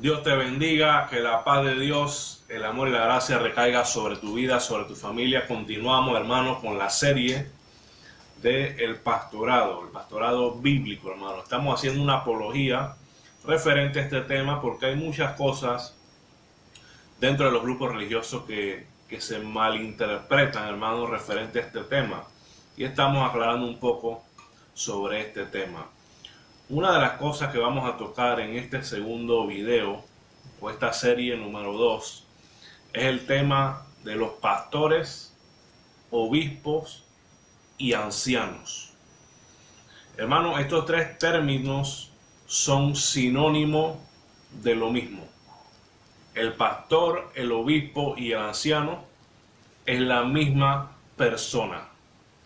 Dios te bendiga, que la paz de Dios, el amor y la gracia recaiga sobre tu vida, sobre tu familia. Continuamos, hermanos, con la serie del pastorado, el pastorado bíblico, hermano. Estamos haciendo una apología referente a este tema porque hay muchas cosas dentro de los grupos religiosos que se malinterpretan, hermano, referente a este tema. Y estamos aclarando un poco sobre este tema. Una de las cosas que vamos a tocar en este segundo video, o esta serie número 2, es el tema de los pastores, obispos y ancianos. Hermano, estos tres términos son sinónimos de lo mismo. El pastor, el obispo y el anciano es la misma persona.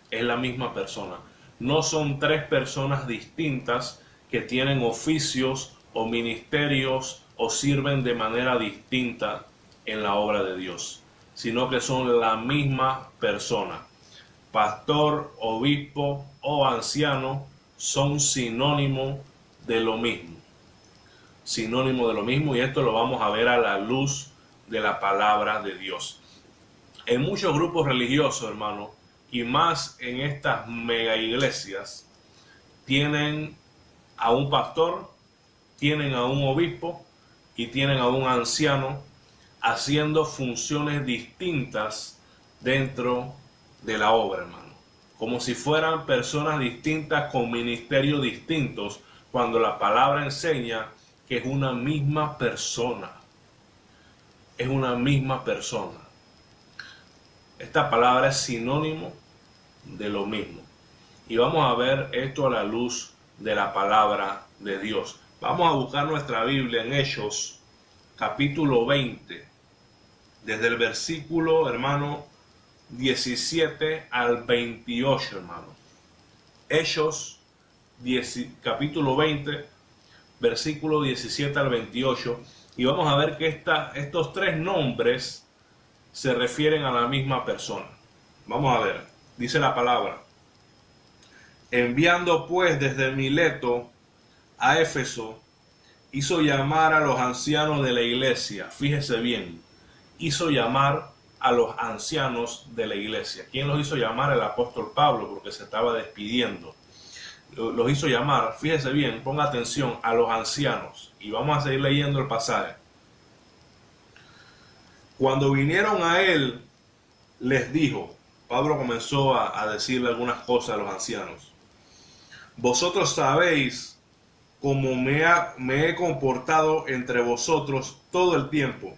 Es la misma persona. No son tres personas distintas que tienen oficios o ministerios o sirven de manera distinta en la obra de Dios, sino que son la misma persona. Pastor, obispo o anciano son sinónimos de lo mismo. Sinónimo de lo mismo, y esto lo vamos a ver a la luz de la palabra de Dios. En muchos grupos religiosos, hermano, y más en estas mega iglesias, tienen a un pastor, tienen a un obispo y tienen a un anciano haciendo funciones distintas dentro de la obra, hermano. Como si fueran personas distintas con ministerios distintos, cuando la palabra enseña que es una misma persona. Es una misma persona. Esta palabra es sinónimo de lo mismo. Y vamos a ver esto a la luz de la palabra de Dios. Vamos a buscar nuestra Biblia en Hechos, capítulo 20, desde el versículo, hermano, 17 al 28, hermano. Hechos, capítulo 20, versículo 17 al 28. Y vamos a ver que estos tres nombres se refieren a la misma persona. Vamos a ver, dice la palabra: enviando pues desde Mileto a Éfeso, hizo llamar a los ancianos de la iglesia. Fíjese bien, hizo llamar a los ancianos de la iglesia. ¿Quién los hizo llamar? El apóstol Pablo, porque se estaba despidiendo. Los hizo llamar, fíjese bien, ponga atención, a los ancianos. Y vamos a seguir leyendo el pasaje. Cuando vinieron a él, les dijo, Pablo comenzó a decirle algunas cosas a los ancianos. Vosotros sabéis cómo me he comportado entre vosotros todo el tiempo,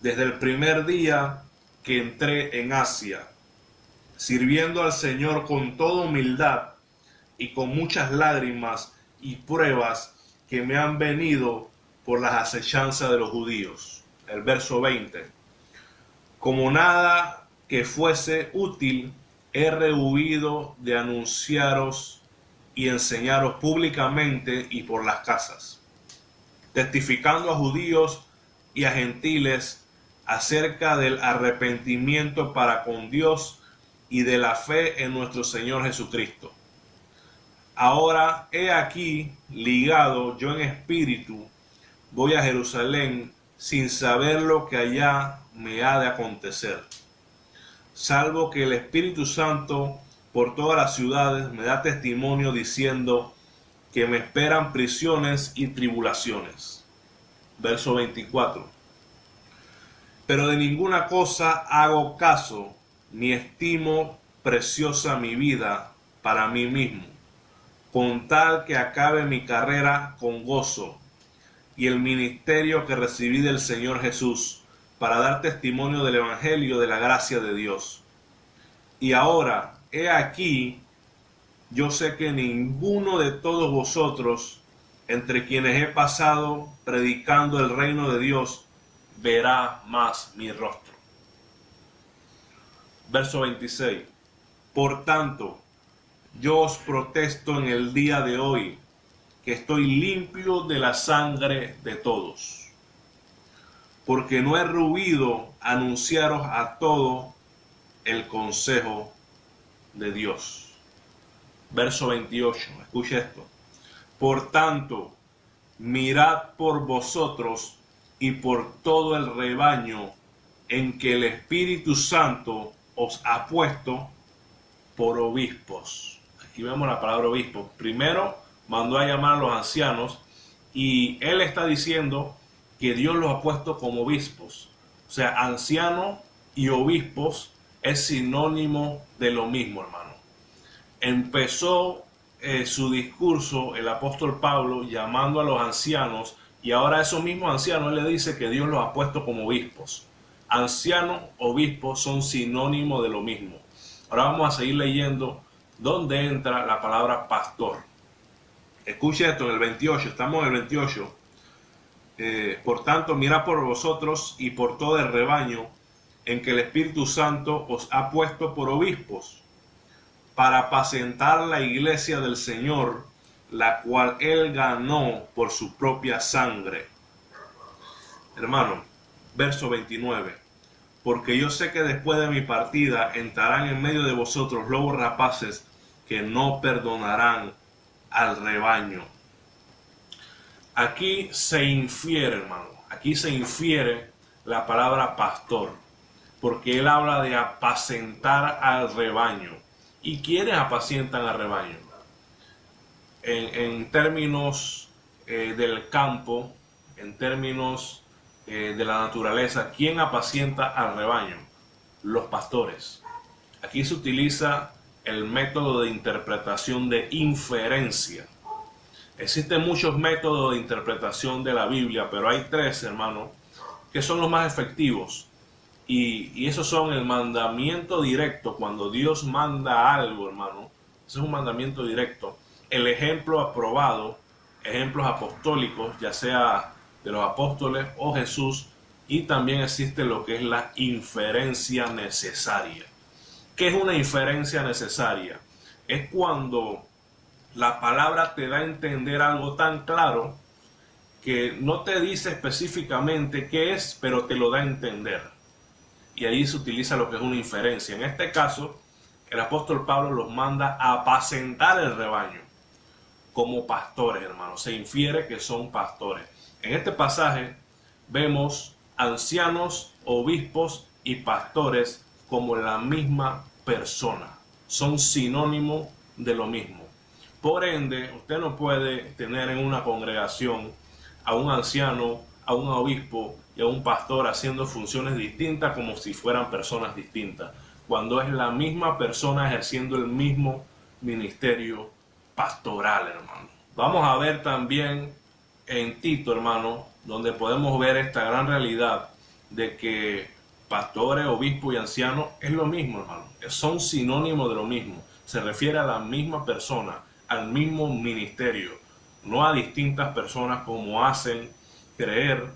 desde el primer día que entré en Asia, sirviendo al Señor con toda humildad y con muchas lágrimas y pruebas que me han venido por las acechanzas de los judíos. El verso 20. Como nada que fuese útil, he rehuido de anunciaros y enseñaros públicamente y por las casas, testificando a judíos y a gentiles acerca del arrepentimiento para con Dios y de la fe en nuestro Señor Jesucristo. Ahora he aquí, ligado yo en espíritu, voy a Jerusalén sin saber lo que allá me ha de acontecer, salvo que el Espíritu Santo por todas las ciudades me da testimonio diciendo que me esperan prisiones y tribulaciones. Verso 24. Pero de ninguna cosa hago caso, ni estimo preciosa mi vida para mí mismo, con tal que acabe mi carrera con gozo y el ministerio que recibí del Señor Jesús, para dar testimonio del Evangelio de la gracia de Dios. Y ahora, he aquí, yo sé que ninguno de todos vosotros, entre quienes he pasado predicando el reino de Dios, verá más mi rostro. Verso 26. Por tanto, yo os protesto en el día de hoy, que estoy limpio de la sangre de todos, porque no he rehuido anunciaros a todo el consejo de Dios. Verso 28, escuche esto. Por tanto, mirad por vosotros y por todo el rebaño en que el Espíritu Santo os ha puesto por obispos. Aquí vemos la palabra obispo. Primero mandó a llamar a los ancianos y él está diciendo que Dios los ha puesto como obispos. O sea, ancianos y obispos es sinónimo de lo mismo, hermano. Empezó su discurso el apóstol Pablo llamando a los ancianos, y ahora a esos mismos ancianos él le dice que Dios los ha puesto como obispos. Ancianos, obispos son sinónimo de lo mismo. Ahora vamos a seguir leyendo dónde entra la palabra pastor. Escuche esto en el 28, estamos en el 28. Por tanto, mirad por vosotros y por todo el rebaño en que el Espíritu Santo os ha puesto por obispos, para apacentar la iglesia del Señor, la cual él ganó por su propia sangre. Hermano, verso 29. Porque yo sé que después de mi partida entrarán en medio de vosotros lobos rapaces que no perdonarán al rebaño. Aquí se infiere, hermano, aquí se infiere la palabra pastor, porque él habla de apacentar al rebaño. ¿Y quiénes apacientan al rebaño? En términos del campo, en términos de la naturaleza, ¿quién apacienta al rebaño? Los pastores. Aquí se utiliza el método de interpretación de inferencia. Existen muchos métodos de interpretación de la Biblia, pero hay tres, hermanos, que son los más efectivos. Y esos son el mandamiento directo. Cuando Dios manda algo, hermano, ese es un mandamiento directo. El ejemplo aprobado, ejemplos apostólicos, ya sea de los apóstoles o Jesús, y también existe lo que es la inferencia necesaria. ¿Qué es una inferencia necesaria? Es cuando la palabra te da a entender algo tan claro que no te dice específicamente qué es, pero te lo da a entender. Y ahí se utiliza lo que es una inferencia. En este caso, el apóstol Pablo los manda a apacentar el rebaño como pastores, hermanos. Se infiere que son pastores. En este pasaje vemos ancianos, obispos y pastores como la misma persona. Son sinónimos de lo mismo. Por ende, usted no puede tener en una congregación a un anciano, a un obispo y a un pastor haciendo funciones distintas como si fueran personas distintas, cuando es la misma persona ejerciendo el mismo ministerio pastoral, hermano. Vamos a ver también en Tito, hermano, donde podemos ver esta gran realidad de que pastores, obispos y ancianos es lo mismo, hermano. Son sinónimos de lo mismo. Se refiere a la misma persona, al mismo ministerio, no a distintas personas como hacen creer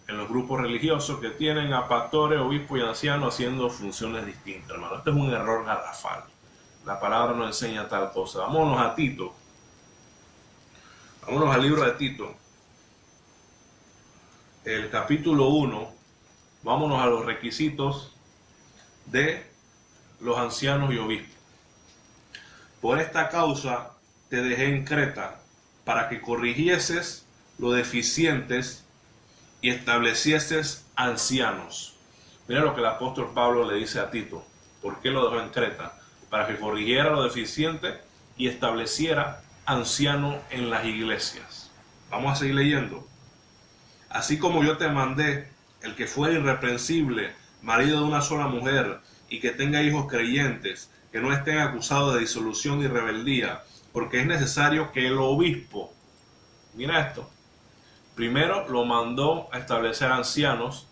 en los grupos religiosos que tienen a pastores, obispos y ancianos haciendo funciones distintas, hermano. Este es un error garrafal. La palabra nos enseña tal cosa. Vámonos a Tito. Vámonos al libro de Tito. El capítulo 1. Vámonos a los requisitos de los ancianos y obispos. Por esta causa te dejé en Creta, para que corrigieses lo deficientes y establecieses ancianos. Mira lo que el apóstol Pablo le dice a Tito. ¿Por qué lo dejó en Creta? Para que corrigiera lo deficiente y estableciera ancianos en las iglesias. Vamos a seguir leyendo. Así como yo te mandé, el que fuera irreprensible, marido de una sola mujer, y que tenga hijos creyentes, que no estén acusados de disolución y rebeldía, porque es necesario que el obispo, mira esto, primero lo mandó a establecer ancianos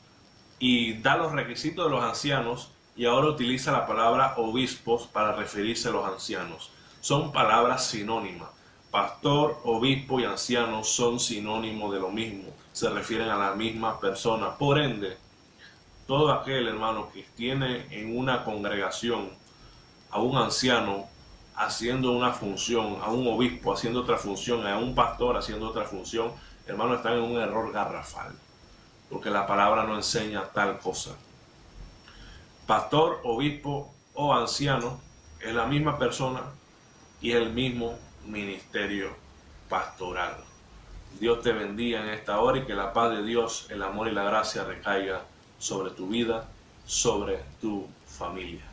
y da los requisitos de los ancianos, y ahora utiliza la palabra obispos para referirse a los ancianos. Son palabras sinónimas. Pastor, obispo y anciano son sinónimos de lo mismo. Se refieren a la misma persona. Por ende, todo aquel hermano que tiene en una congregación a un anciano haciendo una función, a un obispo haciendo otra función, a un pastor haciendo otra función, hermano, están en un error garrafal, porque la palabra no enseña tal cosa. Pastor, obispo o anciano es la misma persona y el mismo ministerio pastoral. Dios te bendiga en esta hora y que la paz de Dios, el amor y la gracia recaiga sobre tu vida, sobre tu familia.